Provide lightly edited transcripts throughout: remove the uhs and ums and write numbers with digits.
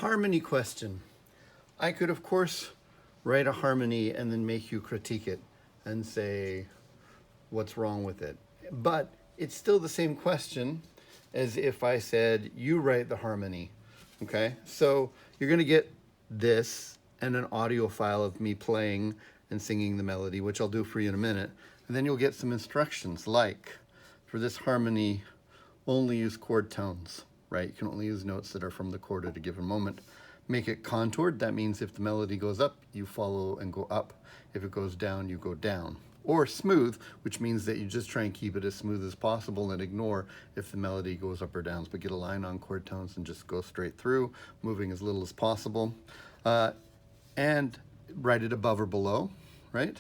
harmony question. I could, of course, write a harmony and then make you critique it and say what's wrong with it. But it's still the same question as if I said, you write the harmony, okay? So you're gonna get this and an audio file of me playing and singing the melody, which I'll do for you in a minute. And then you'll get some instructions like, for this harmony, only use chord tones, right? You can only use notes that are from the chord at a given moment. Make it contoured. That means if the melody goes up, you follow and go up. If it goes down, you go down. Or smooth, which means that you just try and keep it as smooth as possible and ignore if the melody goes up or down. But get a line on chord tones and just go straight through, moving as little as possible. And write it above or below, right?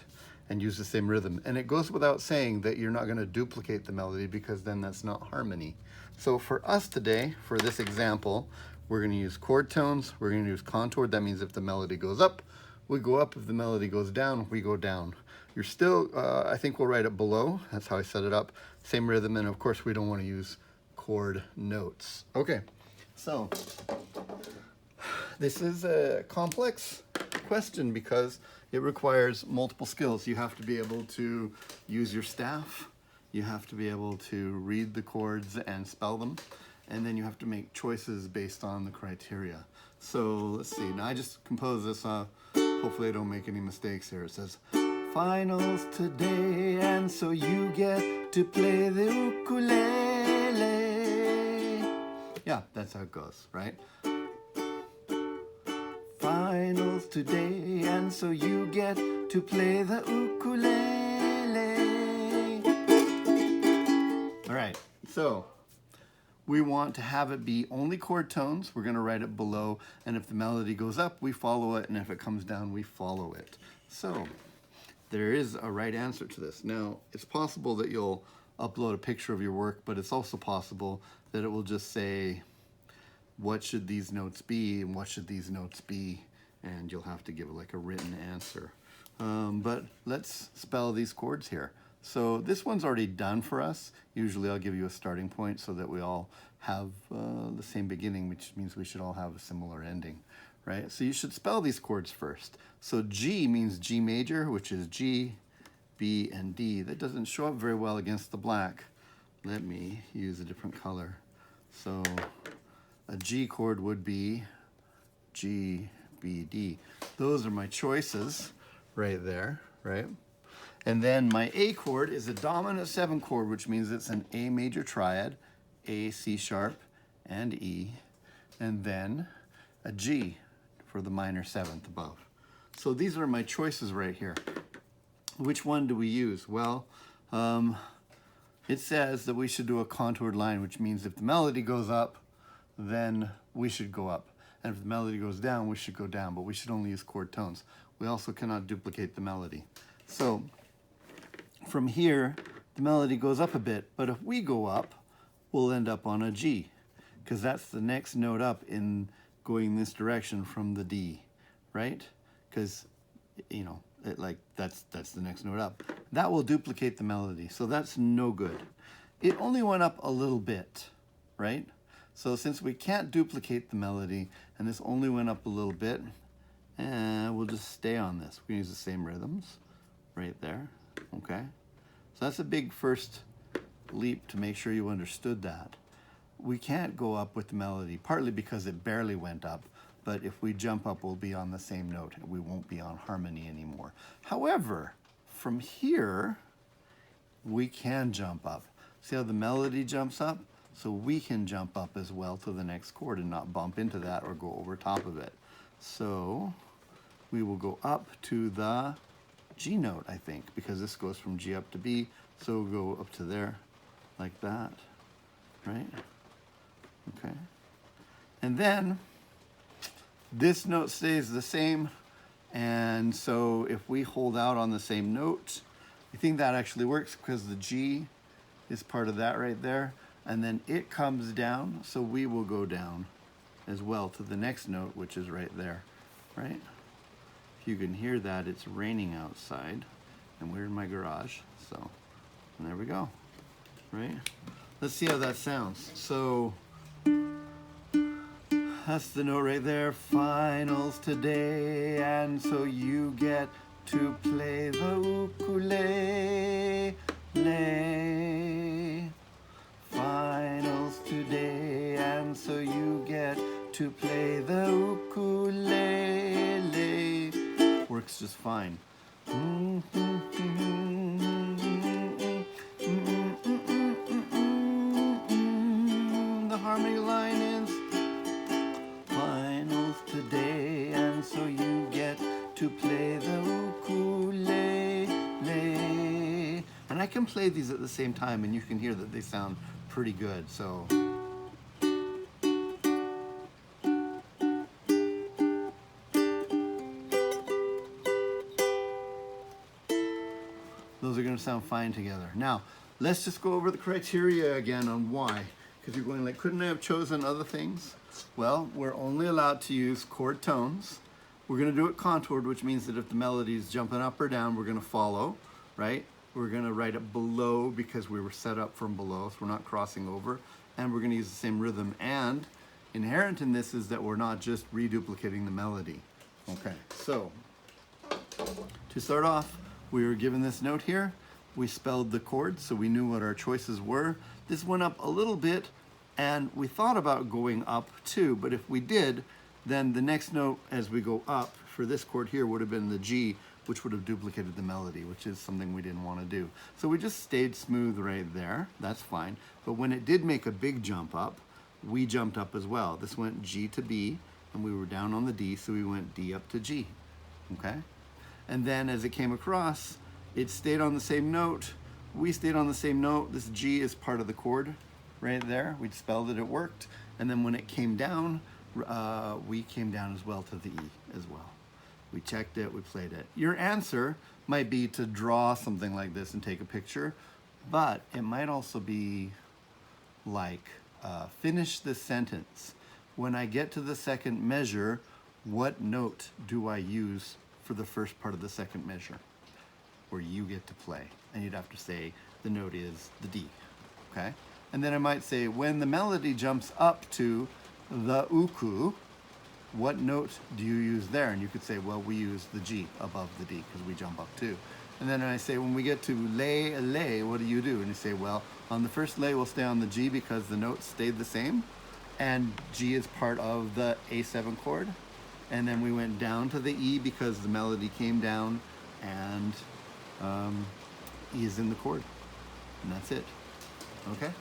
And use the same rhythm. And it goes without saying that you're not going to duplicate the melody, because then that's not harmony. So for us today, for this example, we're going to use chord tones. We're going to use contoured. That means if the melody goes up, we go up. If the melody goes down, we go down. You're still, I think we'll write it below. That's how I set it up. Same rhythm. And of course, we don't want to use chord notes. Okay, so this is a complex question because it requires multiple skills. You have to be able to use your staff. You have to be able to read the chords and spell them. And then you have to make choices based on the criteria. So let's see. Now I just composed this. Hopefully I don't make any mistakes here. It says, finals today, and so you get to play the ukulele. Yeah, that's how it goes, right? Finals today, and so you get to play the ukulele. All right, so we want to have it be only chord tones. We're going to write it below, and if the melody goes up, we follow it, and if it comes down, we follow it. So there is a right answer to this. Now, it's possible that you'll upload a picture of your work, but it's also possible that it will just say, what should these notes be and what should these notes be? And you'll have to give like a written answer. But let's spell these chords here. So this one's already done for us. Usually I'll give you a starting point so that we all have the same beginning, which means we should all have a similar ending, right? So you should spell these chords first. So G means G major, which is G, B, and D. That doesn't show up very well against the black. Let me use a different color. So a G chord would be G, B, D. Those are my choices right there, right? And then my A chord is a dominant 7 chord, which means it's an A major triad, A, C sharp, and E, and then a G for the minor 7th above. So these are my choices right here. Which one do we use? Well, it says that we should do a contoured line, which means if the melody goes up, then we should go up. And if the melody goes down, we should go down, but we should only use chord tones. We also cannot duplicate the melody. So from here, the melody goes up a bit, but if we go up, we'll end up on a G, because that's the next note up in going this direction from the D, right? Because, you know, that's the next note up. That will duplicate the melody, so that's no good. It only went up a little bit, right? So since we can't duplicate the melody, and this only went up a little bit, we'll just stay on this. We're gonna use the same rhythms right there, okay? So that's a big first leap to make sure you understood that. We can't go up with the melody, partly because it barely went up, but if we jump up, we'll be on the same note, and we won't be on harmony anymore. However, from here, we can jump up. See how the melody jumps up? So we can jump up as well to the next chord and not bump into that or go over top of it. So we will go up to the G note, I think, because this goes from G up to B. So we'll go up to there like that, right? Okay. And then this note stays the same. And so if we hold out on the same note, I think that actually works because the G is part of that right there. And then it comes down, so we will go down as well to the next note, which is right there, right? If you can hear that, it's raining outside, and we're in my garage, so and there we go, right? Let's see how that sounds. So That's the note right there. Finals today, and so you get to play the ukulele. Finals today, and so you get to play the ukulele. Works just fine. The harmony line is finals today, and so you get to play the ukulele. And I can play these at the same time, and you can hear that they sound pretty good. So those are going to sound fine together. Now, let's just go over the criteria again on why. Because you're going like, couldn't I have chosen other things? Well, we're only allowed to use chord tones. We're going to do it contoured, which means that if the melody is jumping up or down, we're going to follow, right? We're going to write it below because we were set up from below, so we're not crossing over. And we're going to use the same rhythm. And inherent in this is that we're not just reduplicating the melody. Okay, so to start off, we were given this note here. We spelled the chords so we knew what our choices were. This went up a little bit, and we thought about going up too, but if we did, then the next note as we go up for this chord here would have been the G, which would have duplicated the melody, which is something we didn't want to do. So we just stayed smooth right there. That's fine. But when it did make a big jump up, we jumped up as well. This went G to B, and we were down on the D, so we went D up to G, okay? And then as it came across, it stayed on the same note. We stayed on the same note. This G is part of the chord right there. We spelled it, it worked. And then when it came down, we came down as well to the E as well. We checked it, we played it. Your answer might be to draw something like this and take a picture, but it might also be like, finish this sentence. When I get to the second measure, what note do I use for the first part of the second measure? Where you get to play. And you'd have to say the note is the D, okay? And then I might say, when the melody jumps up to the uku, what note do you use there? And you could say, well, we use the G above the D because we jump up too. And then I say, when we get to lay, what do you do? And you say, well, on the first lay, we'll stay on the G because the note stayed the same. And G is part of the A7 chord. And then we went down to the E because the melody came down, and E is in the chord. And that's it. Okay?